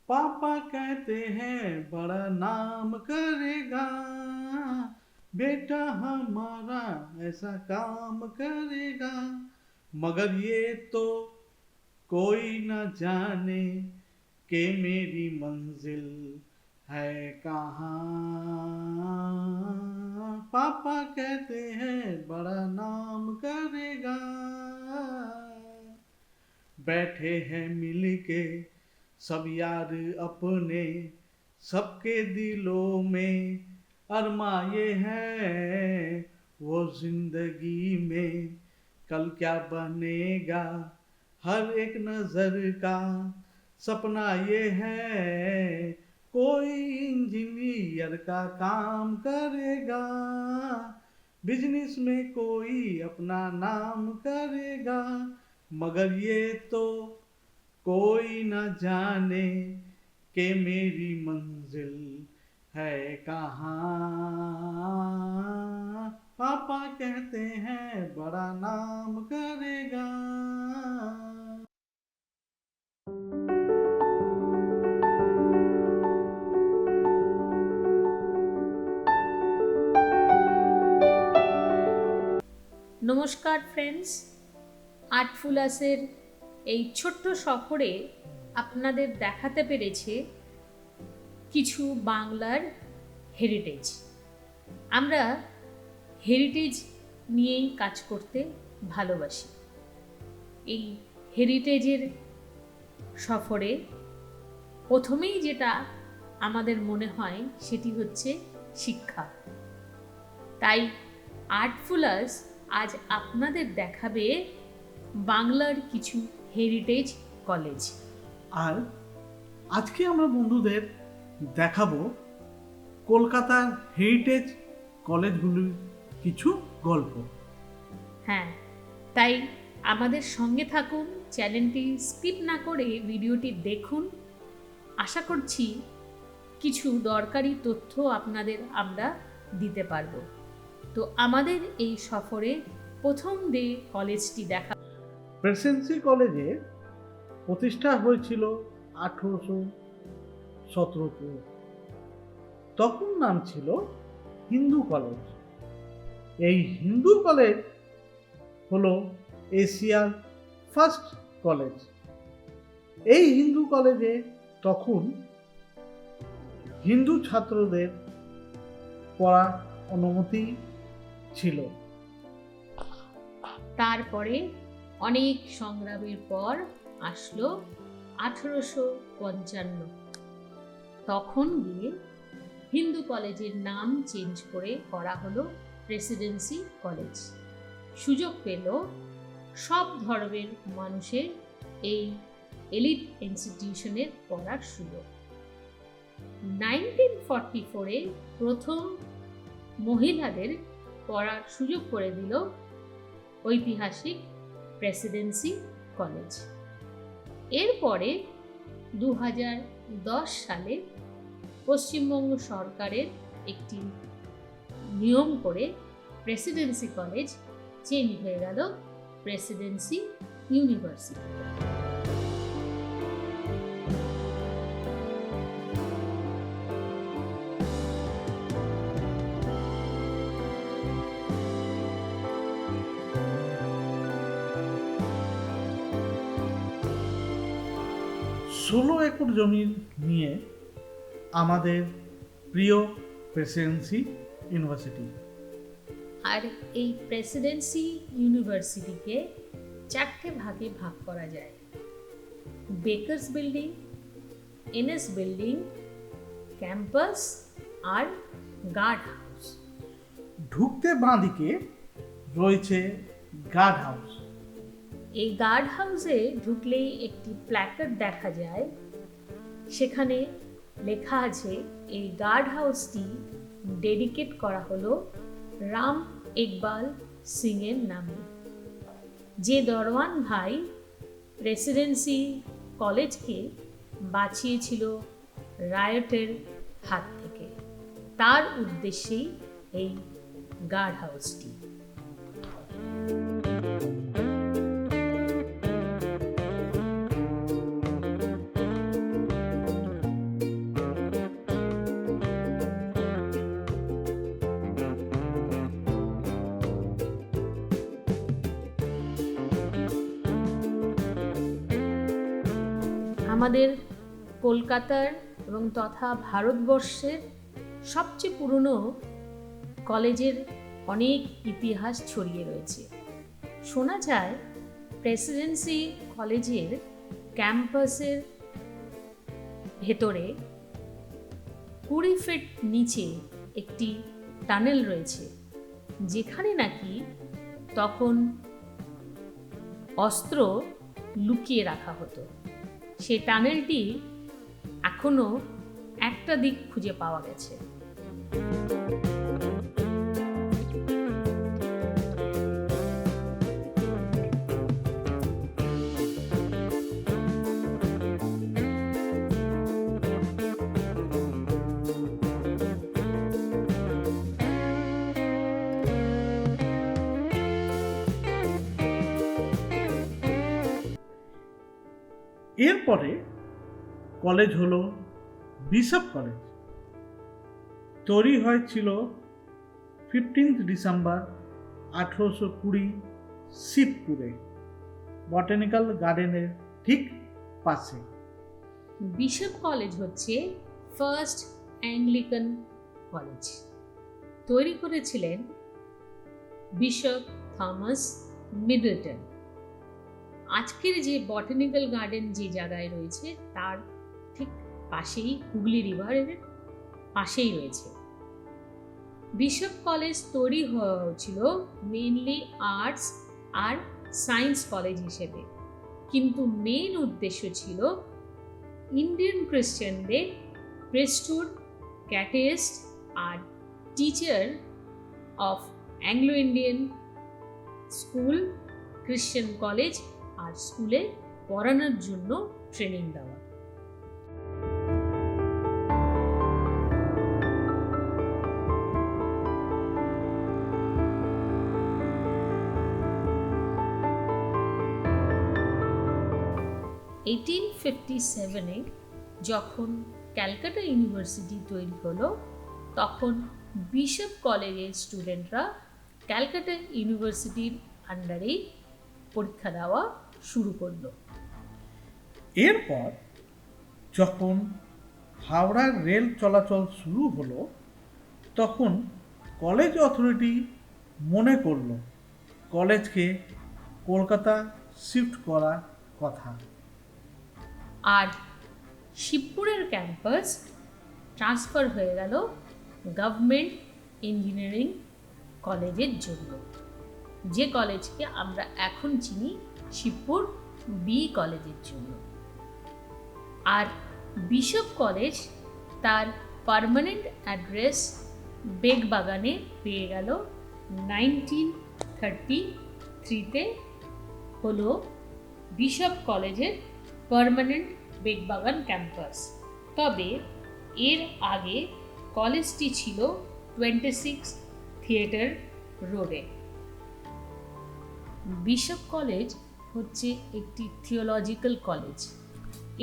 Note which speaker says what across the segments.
Speaker 1: पापा कहते हैं बड़ा नाम करेगा, बेटा हमारा ऐसा काम करेगा। मगर ये तो कोई न जाने कि मेरी मंजिल है कहाँ। पापा कहते हैं बड़ा नाम करेगा, बैठे हैं मिल के सब यार अपने, सबके दिलों में अरमाए हैं वो जिंदगी में कल क्या बनेगा, हर एक नजर का सपना ये है कोई इंजीनियर का काम करेगा, बिजनेस में कोई अपना नाम करेगा। मगर ये तो कोई न जाने कि मेरी मंजिल है कहाँ। पापा कहते हैं बड़ा नाम करेगा।
Speaker 2: নমস্কার ফ্রেন্ডস, আর্টফুলাসের এই ছোট্ট সফরে আপনাদের দেখাতে পেরেছে কিছু বাংলার হেরিটেজ। আমরা হেরিটেজ নিয়েই কাজ করতে ভালোবাসি। এই হেরিটেজের সফরে প্রথমেই যেটা আমাদের মনে হয় সেটি হচ্ছে শিক্ষা। তাই আর্টফুলাস আজ আপনাদের দেখাবে বাংলার কিছু হেরিটেজ কলেজ।
Speaker 1: আর আজকে আমরা বন্ধুদের দেখাবো কলকাতার হেরিটেজ কলেজগুলির কিছু গল্প।
Speaker 2: হ্যাঁ, তাই আমাদের সঙ্গে থাকুন, চ্যানেলটি স্কিপ না করে ভিডিওটি দেখুন। আশা করছি কিছু দরকারি তথ্য আপনাদের আমরা দিতে পারবো। তো আমাদের এই সফরে প্রথম কলেজটি দেখা।
Speaker 1: প্রেসিডেন্সি কলেজে প্রতিষ্ঠা হয়েছিল 1817। তখন নাম ছিল হিন্দু কলেজ। এই হিন্দু কলেজ হলো এশিয়ার ফার্স্ট কলেজ। এই হিন্দু কলেজে তখন হিন্দু ছাত্রদের পড়ার অনুমতি ছিল।
Speaker 2: তারপরে অনেক সংগ্রামের পর আসলো 1855। তখন গিয়ে হিন্দু কলেজের নাম চেঞ্জ করে করা হলো প্রেসিডেন্সি কলেজ। সুযোগ পেল সব ধর্মের মানুষের এই এলিট ইনস্টিটিউশনে পড়ার সুযোগ। 1944-এ প্রথম মহিলাদের পড়ার সুযোগ করে দিল ঐতিহাসিক প্রেসিডেন্সি কলেজ। এরপরে 2010 সালে পশ্চিমবঙ্গ সরকারের একটি নিয়ম করে প্রেসিডেন্সি কলেজ চেঞ্জ হয়ে গেল প্রেসিডেন্সি ইউনিভার্সিটি।
Speaker 1: ষোলো একর জমি নিয়ে আমাদের প্রিয় প্রেসিডেন্সি ইউনিভার্সিটি।
Speaker 2: আর এই প্রেসিডেন্সি ইউনিভার্সিটিকে 4টে ভাগে ভাগ করা যায়: Bakers building, NS building, campus আর গার্ড হাউস।
Speaker 1: ঢুকতে বাঁ দিকে রয়েছে গার্ড হাউস।
Speaker 2: এই গার্ড হাউসে ঢুকলেই একটি প্ল্যাকার্ড দেখা যায়, সেখানে লেখা আছে এই গার্ড হাউসটি ডেডিকেট করা হলো রাম ইকবাল সিং এর নামে, যে দরওয়ান ভাই প্রেসিডেন্সি কলেজকে বাঁচিয়েছিল রায়টের হাত থেকে। তার উদ্দেশ্যেই এই গার্ড হাউসটি। আমাদের কলকাতার এবং তথা ভারতবর্ষের সবচেয়ে পুরনো কলেজের অনেক ইতিহাস ছড়িয়ে রয়েছে। শোনা যায় প্রেসিডেন্সি কলেজের ক্যাম্পাসের ভেতরে 20 ফিট নিচে একটি টানেল রয়েছে, যেখানে নাকি তখন অস্ত্র লুকিয়ে রাখা হতো। সেই টানেলটি এখনো একটা দিক খুঁজে পাওয়া গেছে।
Speaker 1: এরপরে কলেজ হলো বিশপ কলেজ। তৈরি হয়েছিল 15 ডিসেম্বর 1820 শিবপুরে, বটানিক্যাল গার্ডেনের ঠিক পাশে।
Speaker 2: বিশপ কলেজ হচ্ছে ফার্স্ট অ্যাংলিকান কলেজ। তৈরি করেছিলেন বিশপ থমাস মিডলটন। আজকের যে বটানিক্যাল গার্ডেন যে জায়গায় রয়েছে তার ঠিক পাশেই, হুগলি রিভারের পাশেই রয়েছে। বিশপ কলেজ তৈরি হয়েছিল মেইনলি আর্টস আর সায়েন্স কলেজ হিসেবে, কিন্তু মেইন উদ্দেশ্য ছিল ইন্ডিয়ান ক্রিশ্চিয়ানদের প্রেস্টহুড, ক্যাটেস্ট আর teacher of Anglo Indian school, Christian college আর স্কুলে পড়ানোর জন্য ট্রেনিং দেওয়া। (1857) যখন ক্যালকাটা ইউনিভার্সিটি তৈরি হলো, তখন বিশপ কলেজের স্টুডেন্টরা ক্যালকাটা ইউনিভার্সিটির আন্ডারেই পরীক্ষা দেওয়া শুরু করলো।
Speaker 1: এরপর যখন হাওড়ার রেল চলাচল শুরু হলো, তখন কলেজ অথরিটি মনে করল কলেজকে কলকাতা শিফট করার কথা।
Speaker 2: আর শিবপুরের ক্যাম্পাস ট্রান্সফার হয়ে গেল গভর্নমেন্ট ইঞ্জিনিয়ারিং কলেজের জন্য, যে কলেজকে আমরা এখন চিনি শিবপুর বি কলেজের জন্য। আর বিশপ কলেজ তার পার্মানেন্ট অ্যাড্রেস বেগবাগানে পেয়ে গেল 1933-তে হলো বিশপ কলেজের পার্মানেন্ট বেগবাগান ক্যাম্পাস। তবে এর আগে কলেজটি ছিল 26 থিয়েটার রোডে। বিশপ কলেজ হচ্ছে একটি থিওলজিক্যাল কলেজ।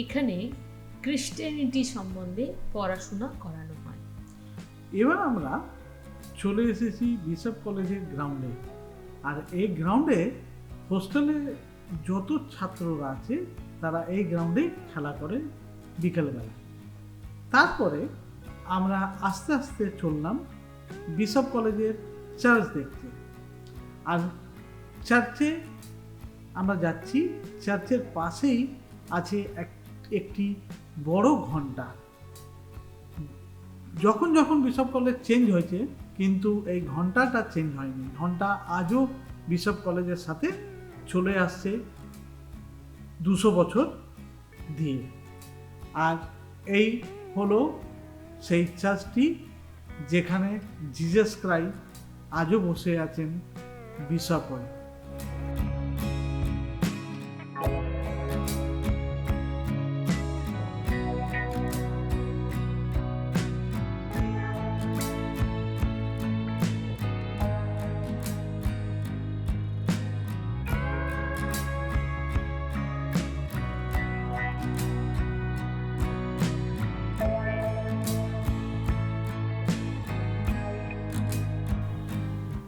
Speaker 2: এখানে ক্রিশ্চিয়ানিটি সম্বন্ধে পড়াশোনা করানো হয়।
Speaker 1: এবার আমরা চলে এসেছি বিশপ কলেজের গ্রাউন্ডে। আর এই গ্রাউন্ডে হোস্টেলে যত ছাত্ররা আছে তারা এই গ্রাউন্ডে খেলা করে বিকেলবেলা। তারপরে আমরা আস্তে আস্তে চললাম বিশপ কলেজের চার্চ দেখতে। আর চার্চে আমরা যাচ্ছি, চার্চের পাশেই আছে একটি বড় ঘন্টা। যখন যখন বিশপ কলেজ চেঞ্জ হয়েছে, কিন্তু এই ঘন্টাটা চেঞ্জ হয়নি। ঘন্টা আজও বিশপ কলেজের সাথে চলে আসছে 200 বছর দিয়ে। আর এই হলো সেই চার্চটি যেখানে জিজাস ক্রাইস্ট আজও বসে আছেন বিশপ হয়ে।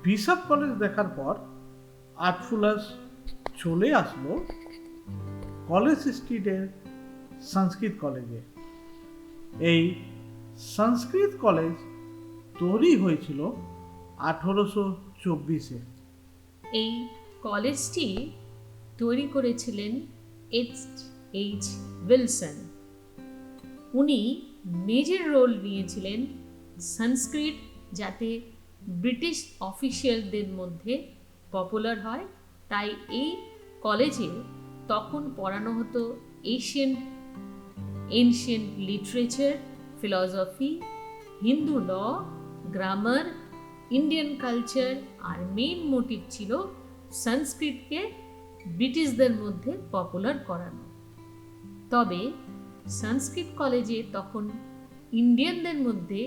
Speaker 1: বিশপ কলেজ দেখার পর আর্টফুলাস চলে আসলো কলেজ স্ট্রিটের সংস্কৃত কলেজে। এই সংস্কৃত কলেজ তৈরি হয়েছিল 1824-এ।
Speaker 2: এই কলেজটি তৈরি করেছিলেন এইচ উইলসন। উনি মেজর রোল নিয়েছিলেন সংস্কৃত যাতে ব্রিটিশ অফিসিয়ালদের মধ্যে পপুলার হয়, তাই এই কলেজে তখন পড়ানো হতো এনশিয়েন্ট লিটারেচার, ফিলসফি, হিন্দু ল, গ্রামার, ইন্ডিয়ান কালচার, আর মেইন মোটিভ ছিল সংস্কৃতকে ব্রিটিশদের মধ্যে পপুলার করানো। তবে সংস্কৃত কলেজে তখন ইন্ডিয়ানদের মধ্যে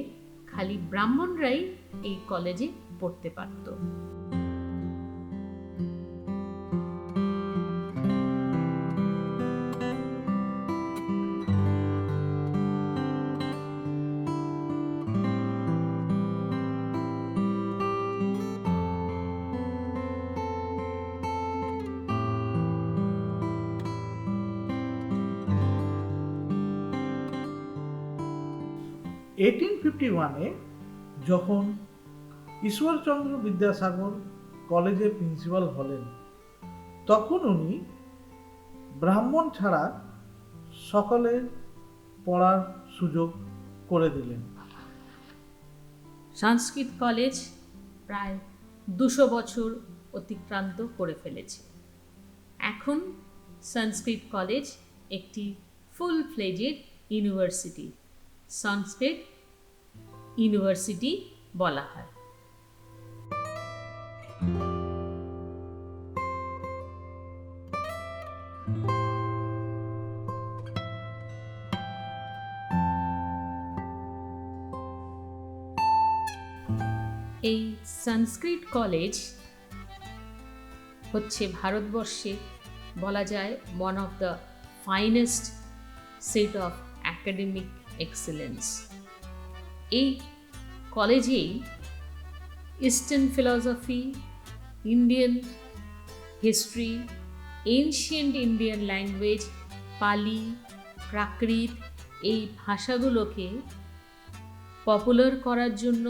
Speaker 2: খালি ব্রাহ্মণরাই এই কলেজে পড়তে পারত।
Speaker 1: এইটিন 1851-এ যখন ঈশ্বরচন্দ্র বিদ্যাসাগর কলেজের প্রিন্সিপাল হলেন, তখন উনি ব্রাহ্মণ ছাড়া সকলের পড়ার সুযোগ করে দিলেন।
Speaker 2: সংস্কৃত কলেজ প্রায় 200 বছর অতিক্রান্ত করে ফেলেছে। এখন সংস্কৃত কলেজ একটি ফুল ফ্লেজেড ইউনিভার্সিটি, সংস্কৃত ইউনিভার্সিটি বলা হয়। এই সংস্কৃত কলেজ হচ্ছে ভারতবর্ষে বলা যায় one of the finest set of academic excellence. এই কলেজেই eastern philosophy, Indian history, ancient Indian language, পালি, প্রাকৃত এই ভাষাগুলোকে পপুলার করার জন্য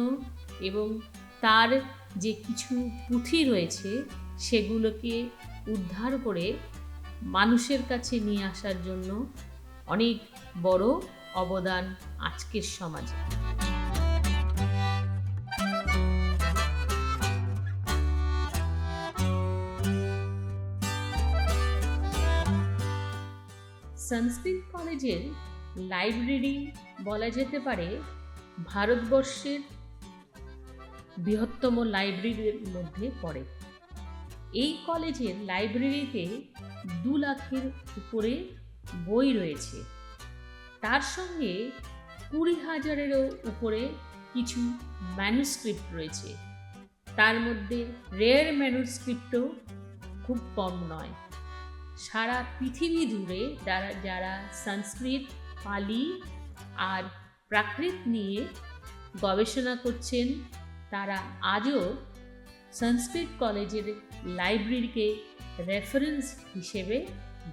Speaker 2: এবং তার যে কিছু পুঁথি রয়েছে সেগুলোকে উদ্ধার করে মানুষের কাছে নিয়ে আসার জন্য অনেক বড় অবদান আজকের সমাজে। সংস্কৃত কলেজের লাইব্রেরি বলা যেতে পারে ভারতবর্ষের বৃহত্তম লাইব্রেরির মধ্যে পড়ে। এই কলেজের লাইব্রেরিতে 2 লাখের উপরে বই রয়েছে। তার সঙ্গে 20,000-এরও উপরে কিছু ম্যানুস্ক্রিপ্ট রয়েছে। তার মধ্যে রেয়ার ম্যানুস্ক্রিপ্টও খুব কম নয়। সারা পৃথিবী জুড়ে যারা সংস্কৃত, পালি আর প্রাকৃত নিয়ে গবেষণা করছেন তারা আজও সংস্কৃত কলেজের লাইব্রেরিকে রেফারেন্স হিসেবে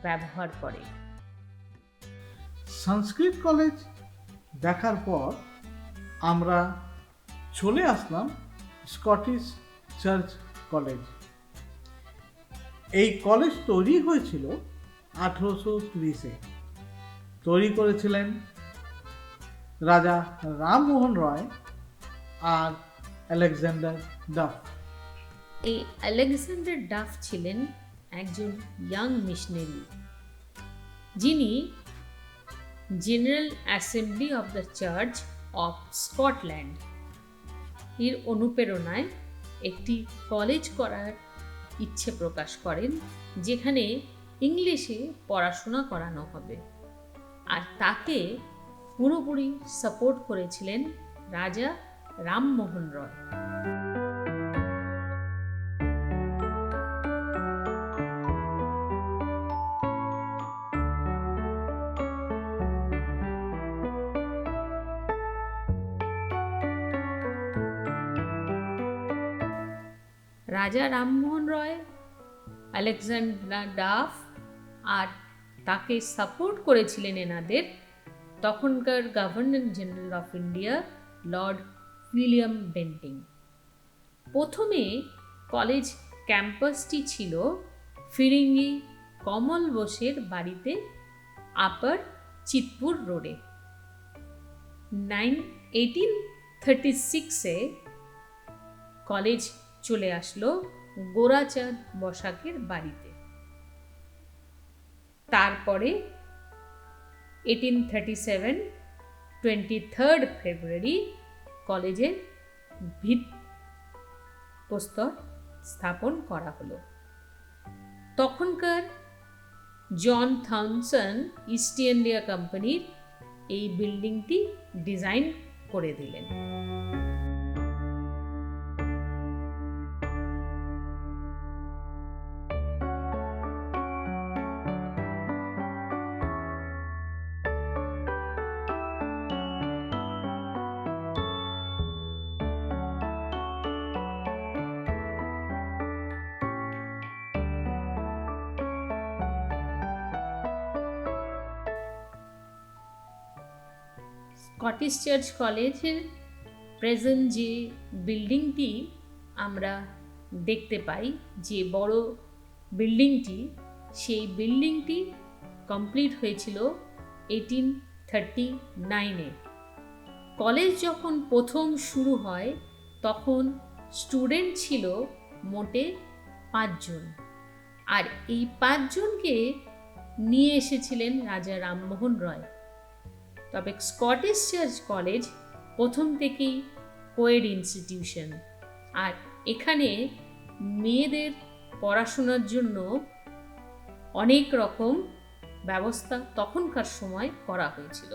Speaker 2: ব্যবহার করে।
Speaker 1: সংস্কৃত কলেজ দেখার পর আমরা চলে আসলাম স্কটিশ চার্চ কলেজ। এই কলেজ তৈরি হয়েছিল 1830-এ। তৈরি করেছিলেন রাজা রামমোহন রয় আর আলেকজান্ডার ডাফ।
Speaker 2: এই আলেকজান্ডার ডাফ ছিলেন একজন ইয়াং মিশনারি, যিনি general assembly of the church of Scotland এর অনুপ্রেরণায় একটি কলেজ করার ইচ্ছে প্রকাশ করেন, যেখানে ইংলিশে পড়াশোনা করানো হবে। আর তাকে পুরোপুরি সাপোর্ট করেছিলেন রাজা রামমোহন রয়। রাজা রামমোহন রয়, আলেকজান্ডার ডাফ আর তাকে সাপোর্ট করেছিলেন এনাদের তখনকার governor general of India Lord William Bentinck. প্রথমে কলেজ ক্যাম্পাসটি ছিল ফিরিঙ্গি কমল বোসের বাড়িতে, আপার চিতপুর রোডে। 1836-এ কলেজ চলে আসলো গোরাচাঁদ বসাকের বাড়িতে। তারপরে 1837 23 ফেব্রুয়ারি কলেজের ভিত্তিপ্রস্তর স্থাপন করা হলো। তখনকার জন থমসন ইস্ট ইন্ডিয়া কোম্পানির এই বিল্ডিংটি ডিজাইন করে দিলেন। স্কটিশ চার্চ কলেজের প্রেজেন্ট যে বিল্ডিংটি আমরা দেখতে পাই, যে বড় বিল্ডিংটি, সেই বিল্ডিংটি কমপ্লিট হয়েছিল 1839-এ। কলেজ যখন প্রথম শুরু হয় তখন স্টুডেন্ট ছিল মোটে 5 জন, আর এই 5 জনকে নিয়ে এসেছিলেন রাজা রামমোহন রয়। তবে স্কটিশ চার্চ কলেজ প্রথম থেকেই কোয়েড ইনস্টিটিউশন, আর এখানে মেয়েদের পড়াশোনার জন্য অনেক রকম ব্যবস্থা তখনকার সময় করা হয়েছিল।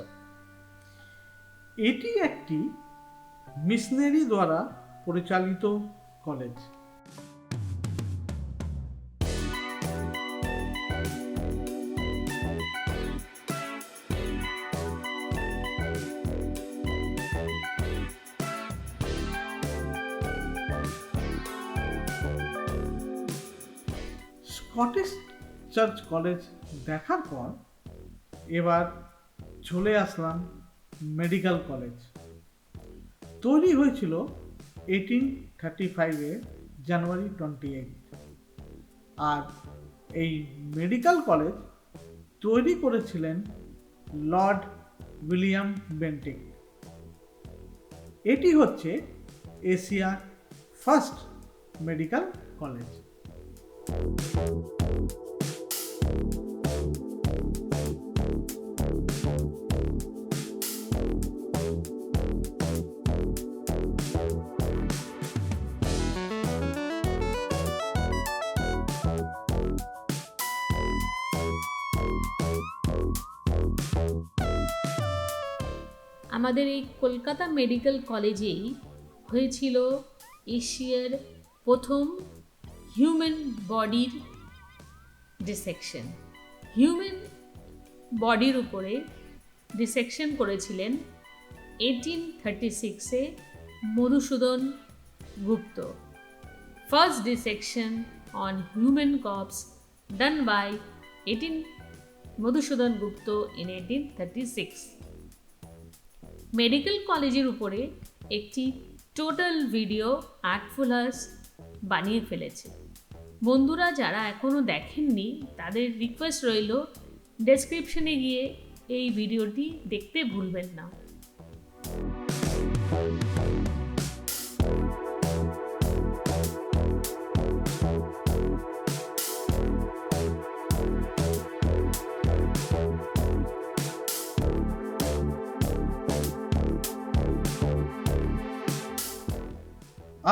Speaker 1: এটি একটি মিশনারি দ্বারা পরিচালিত কলেজ। স্কটিশ চার্চ কলেজ দেখার পর এবার চলে আসলাম মেডিকেল কলেজ। তৈরি হয়েছিল 1835-এ জানুয়ারি 28, আর এই মেডিকেল কলেজ তৈরি করেছিলেন লর্ড উইলিয়াম বেন্টিং। এটি হচ্ছে এশিয়ার ফার্স্ট মেডিকেল কলেজ।
Speaker 2: আমাদের এই কলকাতা মেডিকেল কলেজেই হয়েছিল এশিয়ার প্রথম হিউম্যান বডির ডিসেকশন। হিউম্যান বডির উপরে ডিসেকশন করেছিলেন 1836-এ Madhusudan Gupta. First dissection on human corpse done by Madhusudan Gupta in 1836। Medical কলেজের উপরে একটি টোটাল ভিডিও আর্টফুল হার্স বানিয়ে ফেলেছে। বন্ধুরা যারা এখনও দেখেননি তাদের রিকোয়েস্ট রইল ডেসক্রিপশনে গিয়ে এই ভিডিওটি দেখতে ভুলবেন না।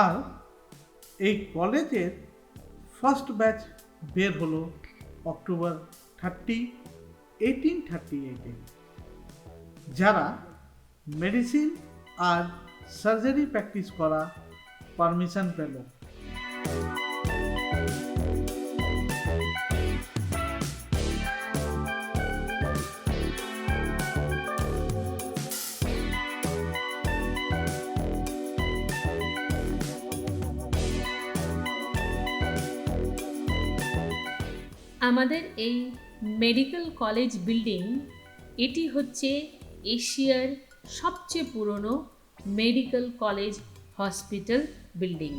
Speaker 1: আর এই কলেজের ফার্স্ট ব্যাচ বের হলো অক্টোবর 30, 1838-এ। যারা মেডিসিন আর সার্জারি প্র্যাকটিস করা পারমিশন পেল।
Speaker 2: আমাদের এই মেডিকেল কলেজ বিল্ডিং এটি হচ্ছে এশিয়ার সবচেয়ে পুরনো মেডিকেল কলেজ হসপিটাল বিল্ডিং।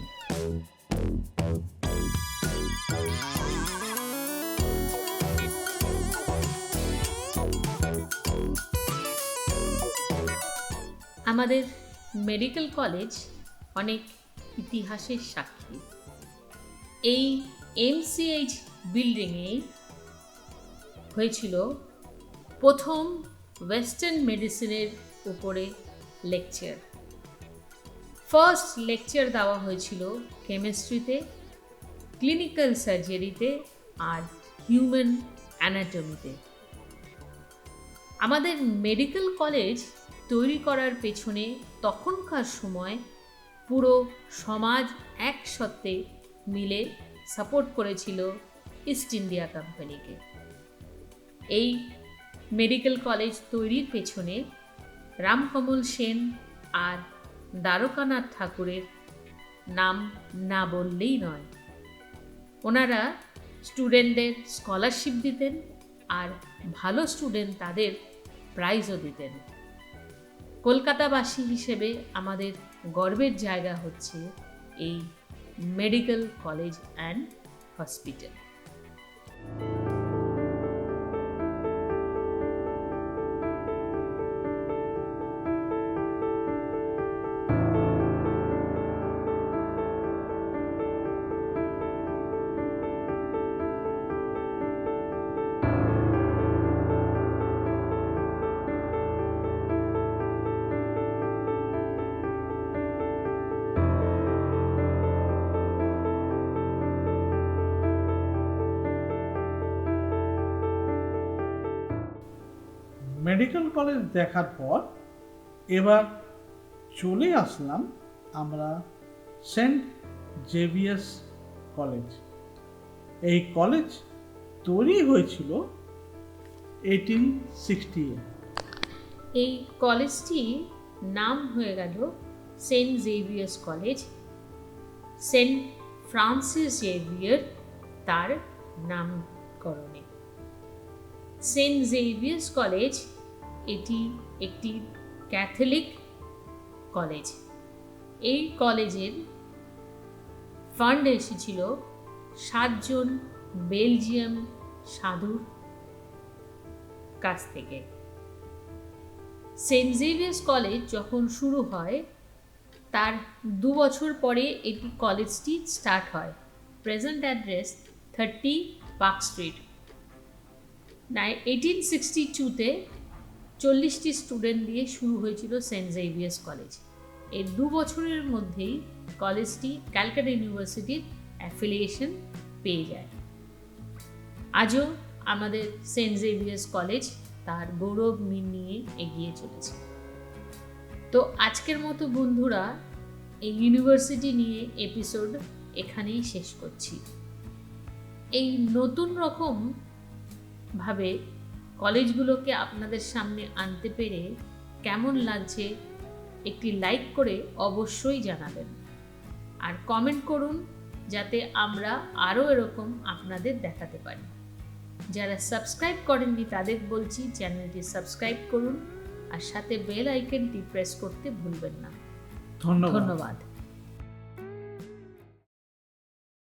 Speaker 2: আমাদের মেডিকেল কলেজ অনেক ইতিহাসের সাক্ষী। এই এমসিএইচ বিল্ডিংয়ে হয়েছিল প্রথম ওয়েস্টার্ন মেডিসিনের উপরে লেকচার। ফার্স্ট লেকচার দেওয়া হয়েছিল কেমিস্ট্রিতে, ক্লিনিক্যাল সার্জারিতে আর হিউম্যান অ্যানাটমিতে। আমাদের মেডিকেল কলেজ তৈরি করার পেছনে তখনকার সময় পুরো সমাজ একসাথে মিলে সাপোর্ট করেছিল ইস্ট ইন্ডিয়া কোম্পানিকে। এই মেডিকেল কলেজ তৈরির পেছনে রামকমল সেন আর দ্বারকানাথ ঠাকুরের নাম না বললেই নয়। ওনারা স্টুডেন্টদের স্কলারশিপ দিতেন আর ভালো স্টুডেন্ট তাদের প্রাইজও দিতেন। কলকাতাবাসী হিসেবে আমাদের গর্বের জায়গা হচ্ছে এই medical college and hospital.
Speaker 1: Medical college দেখার পর এবার চলে আসলাম আমরা সেন্ট জেভিয়ার্স কলেজ। এই কলেজ তৈরি হয়েছিল 1860-এ।
Speaker 2: এই কলেজটি নাম হয়ে গেল Saint Xavier's college. Saint Francis Xavier তার নামকরণে। সেন্ট জেভিয়ার্স কলেজ এটি একটি ক্যাথলিক কলেজ। এই কলেজের ফান্ড এসেছিল 7 জন বেলজিয়াম সাধুর কাছ থেকে। সেন্ট জেভিয়ার্স কলেজ যখন শুরু হয় তার 2 বছর পরে এটি কলেজটি স্টার্ট হয়। Present address 30 Park Street. 1862-তে 40টি স্টুডেন্ট দিয়ে শুরু হয়েছিল সেন্ট জেভিয়ার্স কলেজ। এর 2 বছরের মধ্যেই কলেজটি ক্যালকাটা ইউনিভার্সিটির অ্যাফিলিয়েশন পেয়ে যায়। আজও আমাদের সেন্ট জেভিয়ার্স কলেজ তার গৌরব নিয়ে এগিয়ে চলেছে। তো আজকের মতো বন্ধুরা এই ইউনিভার্সিটি নিয়ে এপিসোড এখানেই শেষ করছি। এই নতুন রকম ভাবে কলেজগুলোকে আপনাদের সামনে আনতে পেরে কেমন লাগছে একটি লাইক করে অবশ্যই জানাবেন, আর কমেন্ট করুন যাতে আমরা আরও এরকম আপনাদের দেখাতে পারি। যারা সাবস্ক্রাইব করেননি তাদের বলছি চ্যানেলটি সাবস্ক্রাইব করুন আর সাথে বেল আইকনটি প্রেস করতে ভুলবেন না।
Speaker 1: ধন্যবাদ।
Speaker 2: ধন্যবাদ।